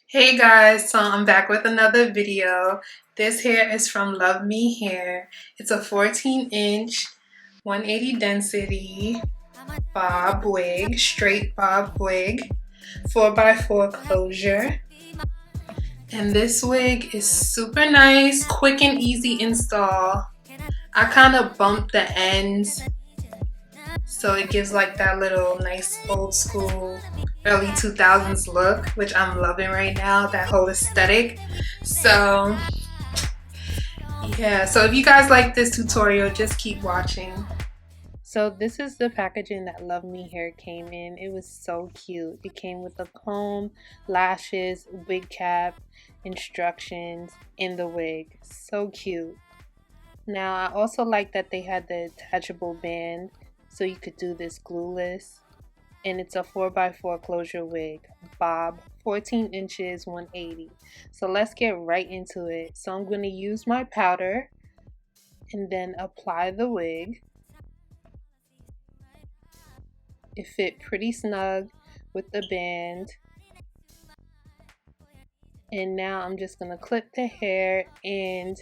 Hey guys, so I'm back with another video. This hair is from Love Me Hair. It's a 14-inch, 180 density bob wig, straight bob wig, 4x4 closure. And this wig is super nice, quick and easy install. I kind of bumped the ends so it gives like that little nice old school early 2000s look, which I'm loving right now, that whole aesthetic. So yeah, so if you guys like this tutorial, just keep watching. So this is the packaging that Love Me Hair came in. It was so cute. It came with a comb, lashes, wig cap, instructions in the wig. So cute. Now I also like that they had the attachable band so you could do this glueless. And it's a 4x4 closure wig, bob, 14 inches, 180. So let's get right into it. So I'm going to use my powder and then apply the wig. It fit pretty snug with the band. And now I'm just going to clip the hair and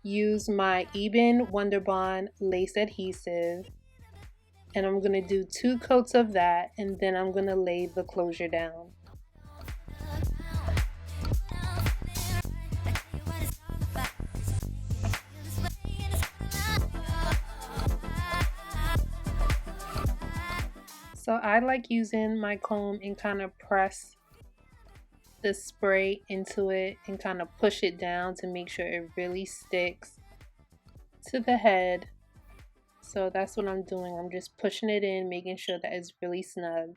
use my Eben Wonder Bond lace adhesive. And I'm going to do 2 coats of that, and then I'm going to lay the closure down. So I like using my comb and kind of press the spray into it and kind of push it down to make sure it really sticks to the head. So that's what I'm doing. I'm just pushing it in, making sure that it's really snug,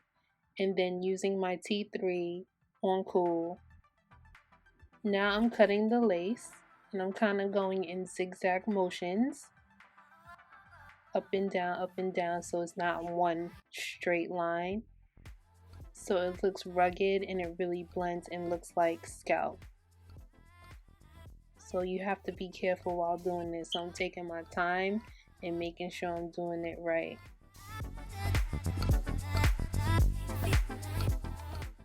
and then using my T3 on cool. Now I'm cutting the lace and I'm kind of going in zigzag motions, up and down, so it's not one straight line. So it looks rugged and it really blends and looks like scalp. So you have to be careful while doing this. So I'm taking my time and making sure I'm doing it right.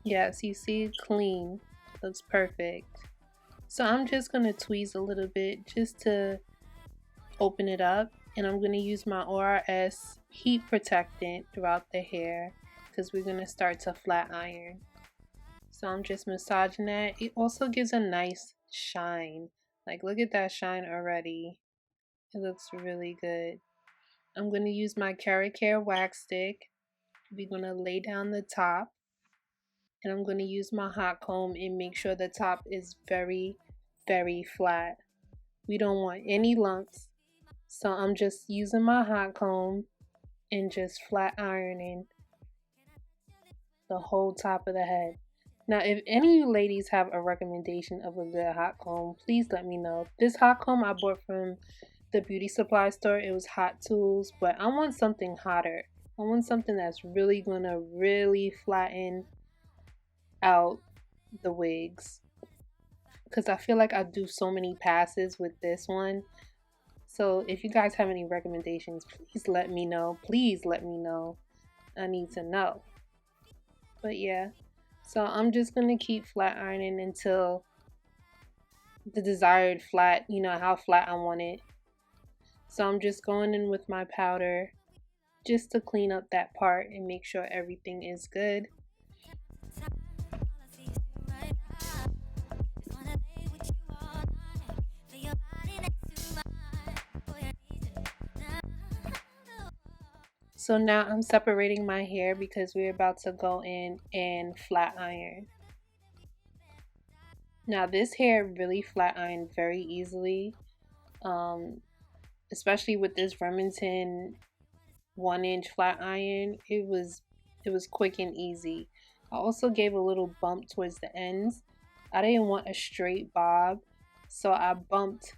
Yes, you see, clean. Looks perfect. So I'm just going to tweeze a little bit just to open it up. And I'm going to use my ORS heat protectant throughout the hair because we're going to start to flat iron. So I'm just massaging that. It also gives a nice shine. Like, look at that shine already. It looks really good. I'm going to use my Carrot Care wax stick. We're going to lay down the top. And I'm going to use my hot comb and make sure the top is very, very flat. We don't want any lumps. So I'm just using my hot comb and just flat ironing the whole top of the head. Now, if any of you ladies have a recommendation of a good hot comb, please let me know. This hot comb I bought from the beauty supply store. It was Hot Tools, but I want something hotter. I want something that's really gonna really flatten out the wigs, because I feel like I do so many passes with this one. So if you guys have any recommendations, please let me know. Please let me know. I need to know. But yeah, so I'm just gonna keep flat ironing until the desired flat, you know how flat I want it. So I'm just going in with my powder just to clean up that part and make sure everything is good. So now I'm separating my hair because we're about to go in and flat iron. Now this hair really flat ironed very easily, especially with this Remington 1-inch flat iron. It was quick and easy. I also gave a little bump towards the ends. I didn't want a straight bob, so I bumped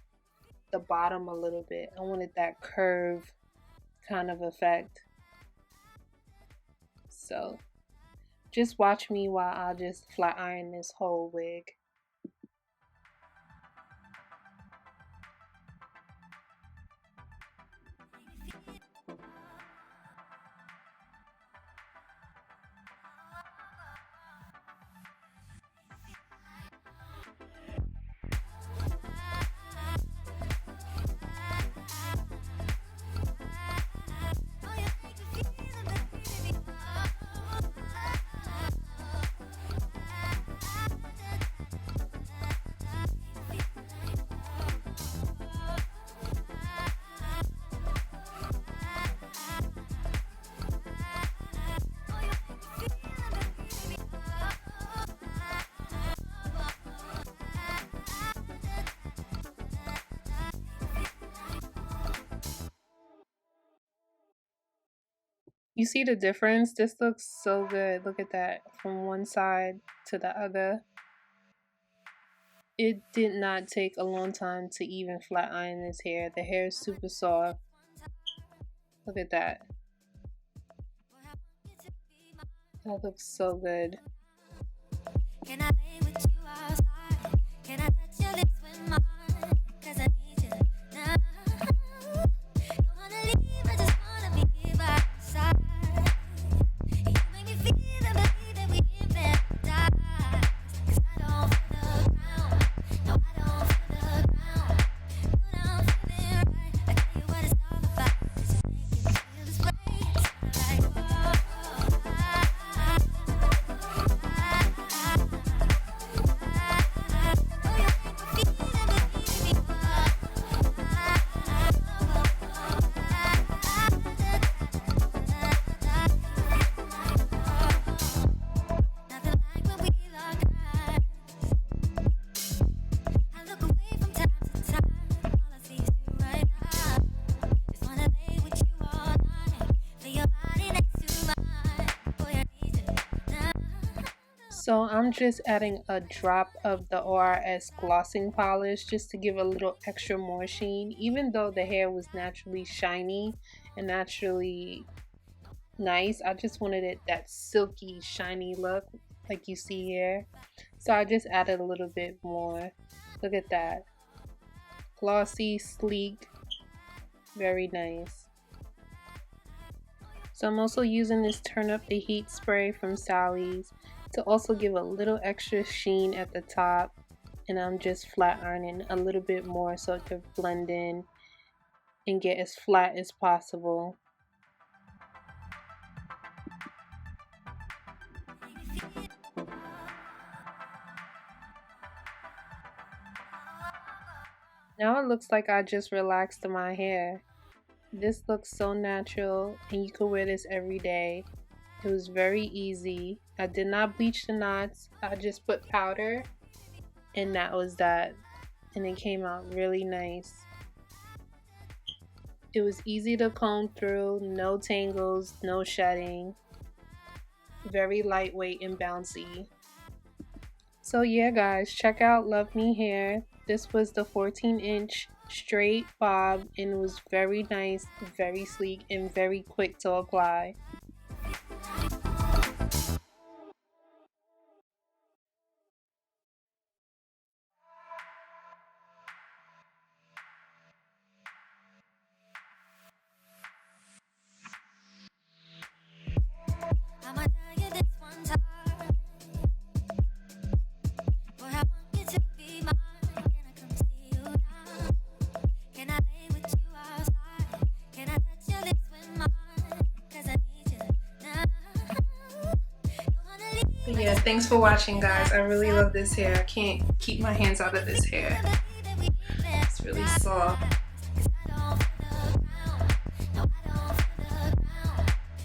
the bottom a little bit. I wanted that curve kind of effect. So just watch me while I just flat iron this whole wig. You see the difference? This looks so good. Look at that. From one side to the other. It did not take a long time to even flat iron this hair. The hair is super soft. Look at that. That looks so good. Can I lay with you outside? Can I touch your lips with mine? 'Cause I need you now. Don't wanna leave, I just wanna be here by your side. You make me feel and believe that we in paradise. 'Cause I don't feel the ground. No, I don't feel the ground. But I'm feeling right. I tell you what it's all about. It's just making me feel this way. It's like, so I'm just adding a drop of the ORS glossing polish just to give a little extra more sheen. Even though the hair was naturally shiny and naturally nice, I just wanted it that silky shiny look like you see here. So I just added a little bit more. Look at that. Glossy, sleek, very nice. So I'm also using this Turn Up the Heat spray from Sally's to also give a little extra sheen at the top, and I'm just flat ironing a little bit more so it could blend in and get as flat as possible. Now it looks like I just relaxed my hair. This looks so natural and you could wear this every day. It was very easy. I did not bleach the knots. I just put powder and that was that. And it came out really nice. It was easy to comb through, no tangles, no shedding. Very lightweight and bouncy. So yeah guys, check out Love Me Hair. This was the 14-inch straight bob and it was very nice, very sleek, and very quick to apply. Yeah, thanks for watching guys. I really love this hair. I can't keep my hands out of this hair. It's really soft.